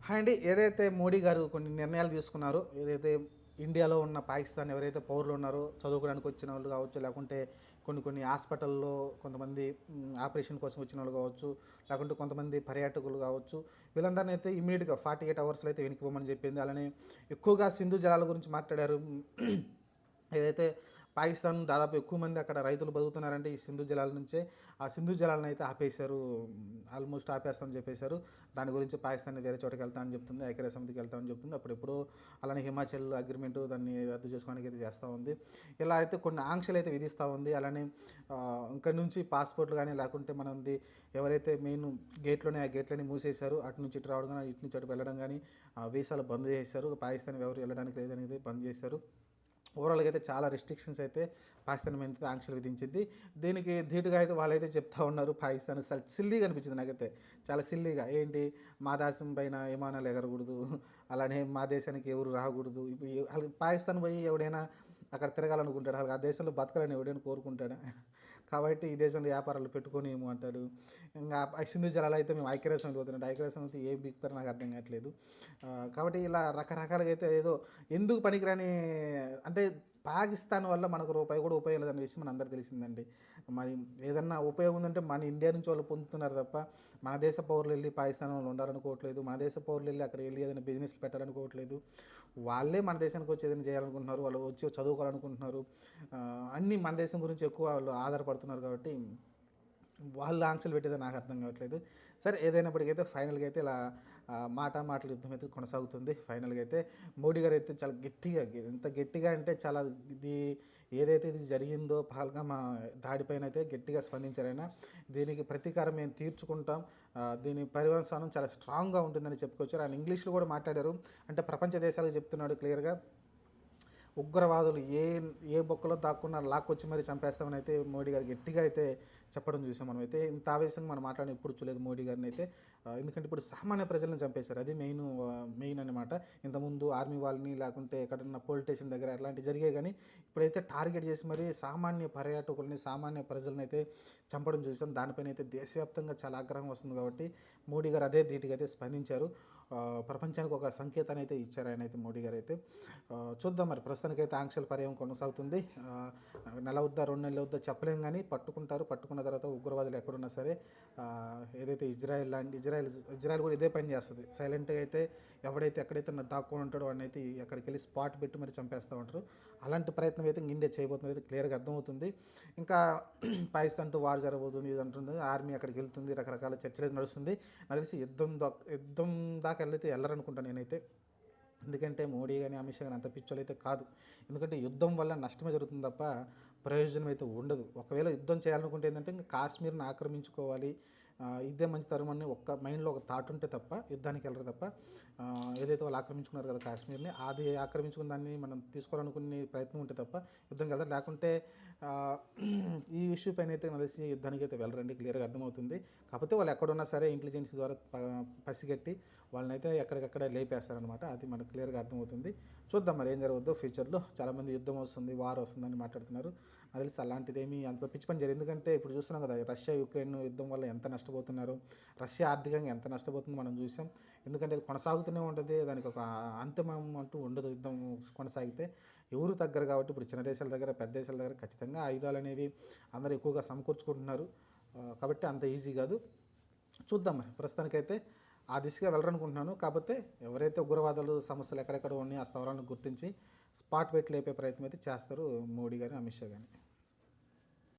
Hi అండి. ఏదైతే మోడీ గారు కొన్ని నిర్ణయాలు తీసుకున్నారో, ఏదైతే ఇండియాలో ఉన్న పాకిస్తాన్ ఎవరైతే పౌరులు ఉన్నారో, చదువుకోవడానికి వచ్చిన వాళ్ళు కావచ్చు, లేకుంటే కొన్ని కొన్ని హాస్పిటల్లో కొంతమంది ఆపరేషన్ కోసం వచ్చిన వాళ్ళు కావచ్చు, లేకుంటే కొంతమంది పర్యాటకులు కావచ్చు, వీళ్ళందరినీ అయితే ఇమీడియట్గా 48 అవర్స్లో అయితే వెనక్కిపోమని చెప్పింది. అలానే ఎక్కువగా సింధు జలాల గురించి మాట్లాడారు. ఏదైతే పాకిస్తాన్ దాదాపు ఎక్కువ మంది అక్కడ రైతులు బతుకుతున్నారంటే ఈ సింధు జలాల నుంచే. ఆ సింధు జలాలను అయితే ఆపేశారు, ఆల్మోస్ట్ ఆపేస్తామని చెప్పేశారు. దాని గురించి పాకిస్తాన్ వేరే చోటకి వెళ్తామని చెప్తుంది, ఐక్యరాజ్య సమితికి వెళ్తామని చెప్తుంది. అప్పుడెప్పుడో అలానే హిమాచల్ అగ్రిమెంటు దాన్ని రద్దు చేసుకోవడానికి అయితే చేస్తూ ఉంది. ఇలా అయితే కొన్ని ఆంక్షలు అయితే విధిస్తూ ఉంది. అలానే ఇక్కడ నుంచి పాస్పోర్ట్లు కానీ లేకుంటే మనది ఎవరైతే మెయిన్ గేట్లోనే ఆ గేట్లని మూసేశారు, అటు నుంచి ఇటు రావడం కానీ ఇటు నుంచి అటు వెళ్ళడం కానీ వీసాలు బంద్ చేశారు. పాకిస్తాన్ ఎవరు వెళ్ళడానికి లేదనేది బంద్ చేశారు. ఓవరాల్గా అయితే చాలా రెస్ట్రిక్షన్స్ అయితే పాకిస్తాన్ మీద అయితే ఆంక్షలు విధించింది. దీనికి ధీటుగా అయితే వాళ్ళైతే చెప్తా ఉన్నారు. పాకిస్తాన్ సిల్లీగా అనిపించింది నాకైతే, చాలా సిల్లీగా. ఏంటి, మా దేశం పైన విమానాలు ఎగరకూడదు, అలానే మా దేశానికి ఎవరు రాకూడదు. ఇప్పుడు పాకిస్తాన్ పోయి ఎవడైనా అక్కడ తిరగాలనుకుంటాడు, ఆ దేశంలో బతకాలని ఎవడైనా కోరుకుంటాడా? కాబట్టి ఈ దేశంలో వ్యాపారాలు పెట్టుకొని ఏమో అంటాడు. ఇంకా సింధు జలాలు అయితే మేము ఐక్యరాజ్య సమితి పోతున్నాడు, ఐక్యరాజ్య సమితి ఏం బిక్తారో నాకు అర్థం కావట్లేదు. కాబట్టి ఇలా రకరకాలుగా అయితే ఏదో ఎందుకు పనికిరాని అంటే పాకిస్తాన్ వల్ల మనకు రూపాయి కూడా ఉపయోగం లేదనే విషయం మన అందరికీ తెలిసిందండి. మరి ఏదన్నా ఉపయోగం ఉందంటే మన ఇండియా నుంచి వాళ్ళు పొందుతున్నారు తప్ప మన దేశ పౌరులు వెళ్ళి పాకిస్తాన్ వాళ్ళు ఉండాలనుకోవట్లేదు, మన దేశ పౌరులు వెళ్ళి అక్కడ వెళ్ళి ఏదైనా బిజినెస్లు పెట్టాలనుకోవట్లేదు. వాళ్ళే మన దేశానికి వచ్చి ఏదైనా చేయాలనుకుంటున్నారు, వాళ్ళు వచ్చి చదువుకోవాలనుకుంటున్నారు. అన్నీ మన దేశం గురించి ఎక్కువ వాళ్ళు ఆధారపడుతున్నారు. కాబట్టి వాళ్ళు ఆంక్షలు పెట్టేది నాకు అర్థం కావట్లేదు. సరే, ఏదైనప్పటికైతే ఫైనల్గా అయితే ఇలా మాటల యుద్ధం అయితే కొనసాగుతుంది. ఫైనల్గా అయితే మోడీ గారు అయితే చాలా గట్టిగా, ఎంత గట్టిగా అంటే చాలా ఇది ఏదైతే ఇది జరిగిందో పహల్గామా దాడిపైన అయితే గట్టిగా స్పందించారైనా. దీనికి ప్రతీకారం మేము తీర్చుకుంటాం, దీని పర్యవసానం చాలా స్ట్రాంగ్గా ఉంటుందని చెప్పుకొచ్చారు. ఆయన ఇంగ్లీష్లో కూడా మాట్లాడారు. అంటే ప్రపంచ దేశాలకు చెప్తున్నాడు క్లియర్గా, ఉగ్రవాదులు ఏ ఏ బొక్కలో దాక్కున్నా లాక్కొచ్చి మరీ చంపేస్తామని అయితే మోడీ గారు గట్టిగా అయితే చెప్పడం చూసాం. మనమైతే ఇంత ఆవేశంగా మనం మాట్లాడిన ఎప్పుడు చూడలేదు మోడీ గారిని అయితే. ఎందుకంటే ఇప్పుడు సామాన్య ప్రజలను చంపేశారు, అది మెయిన్ అనమాట. ఇంతకుముందు ఆర్మీ వాళ్ళని లేకుంటే ఎక్కడన్నా పోలీస్ స్టేషన్ దగ్గర అట్లాంటివి జరిగాయి, కానీ ఇప్పుడైతే టార్గెట్ చేసి మరీ సామాన్య పర్యాటకుల్ని, సామాన్య ప్రజలను అయితే చంపడం చూసాం. దానిపైన అయితే దేశవ్యాప్తంగా చాలా ఆగ్రహం వస్తుంది. కాబట్టి మోడీ గారు అదే ధీటుగా అయితే స్పందించారు. ప్రపంచానికి ఒక సంకేతాన్ని అయితే ఇచ్చారు ఆయన అయితే, మోడీ గారు అయితే. చూద్దాం, మరి ప్రస్తుతానికైతే ఆంక్షల పర్యం కొనసాగుతుంది. నెల వద్ద 2 నెలల వద్ద చెప్పలేం, కానీ పట్టుకున్న తర్వాత ఉగ్రవాదులు ఎక్కడున్నా సరే, ఏదైతే ఇజ్రాయెల్ కూడా ఇదే పని చేస్తుంది. సైలెంట్గా అయితే ఎవడైతే ఎక్కడైతే దాక్కొని ఉంటాడో వాడిని అయితే అక్కడికి వెళ్ళి స్పాట్ పెట్టి మరి చంపేస్తూ ఉంటారు. అలాంటి ప్రయత్నం అయితే ఇండియా చేయబోతుంది అయితే క్లియర్గా అర్థమవుతుంది. ఇంకా పాకిస్తాన్తో వార్ జరగబోతుంది ఇది అంటుంది, ఆర్మీ అక్కడికి వెళ్తుంది, రకరకాల చర్చలు అయితే నడుస్తుంది. నాకు తెలిసి యుద్ధం దాకా వెళ్ళైతే వెళ్ళరనుకుంటాను నేనైతే. ఎందుకంటే మోడీ కానీ అమిత్ షా కానీ అంత పిచ్చోళ్ళు అయితే కాదు. ఎందుకంటే యుద్ధం వల్ల నష్టమే జరుగుతుంది తప్ప ప్రయోజనం అయితే ఉండదు. ఒకవేళ యుద్ధం చేయాలనుకుంటే ఏంటంటే ఇంకా కాశ్మీర్ని ఆక్రమించుకోవాలి, ఇదే మంచి తరం అని ఒక్క మైండ్లో ఒక థాట్ ఉంటే తప్ప యుద్ధానికి వెళ్ళరు తప్ప. ఏదైతే వాళ్ళు ఆక్రమించుకున్నారు కదా కాశ్మీర్ని, అది ఆక్రమించుకున్న దాన్ని మనం తీసుకోవాలనుకునే ప్రయత్నం ఉంటే తప్ప యుద్ధం కదా. లేకుంటే ఈ ఇష్యూ పైన అయితే కలిసి యుద్ధానికి అయితే వెళ్ళరండి, క్లియర్గా అర్థమవుతుంది. కాకపోతే వాళ్ళు ఎక్కడున్నా సరే ఇంటెలిజెన్స్ ద్వారా పసిగట్టి వాళ్ళనైతే ఎక్కడికక్కడ లేపేస్తారనమాట. అది మనకు క్లియర్గా అర్థమవుతుంది. చూద్దాం మరి ఏం జరగద్దో ఫ్యూచర్లో. చాలామంది యుద్ధం వస్తుంది, వార్ వస్తుందని మాట్లాడుతున్నారు. అది తెలిసి అలాంటిదేమీ అంత పిచ్చి పని జరిగింది. ఎందుకంటే ఇప్పుడు చూస్తున్నాం కదా, రష్యా యుక్రెయిన్ యుద్ధం వల్ల ఎంత నష్టపోతున్నారు, రష్యా ఆర్థికంగా ఎంత నష్టపోతుందో మనం చూసాం. ఎందుకంటే అది కొనసాగుతూనే ఉంటుంది, దానికి ఒక అంతిమం అంటూ ఉండదు. యుద్ధం కొనసాగితే ఎవరు తగ్గరు. కాబట్టి ఇప్పుడు చిన్న దేశాల దగ్గర, పెద్ద దేశాల దగ్గర ఖచ్చితంగా ఆయుధాలు అనేవి అందరూ ఎక్కువగా సమకూర్చుకుంటున్నారు. కాబట్టి అంత ఈజీ కాదు. చూద్దాం, మరి ప్రస్తుతానికైతే ఆ దిశగా వెళ్ళరనుకుంటున్నాను. కాకపోతే ఎవరైతే ఉగ్రవాదాలు సమస్యలు ఎక్కడెక్కడ ఉన్నాయో ఆ స్థావరాలను గుర్తించి స్పాట్ పెట్టి లేపే ప్రయత్నం అయితే చేస్తారు మోడీ గారు, అమిత్ షా కానీ.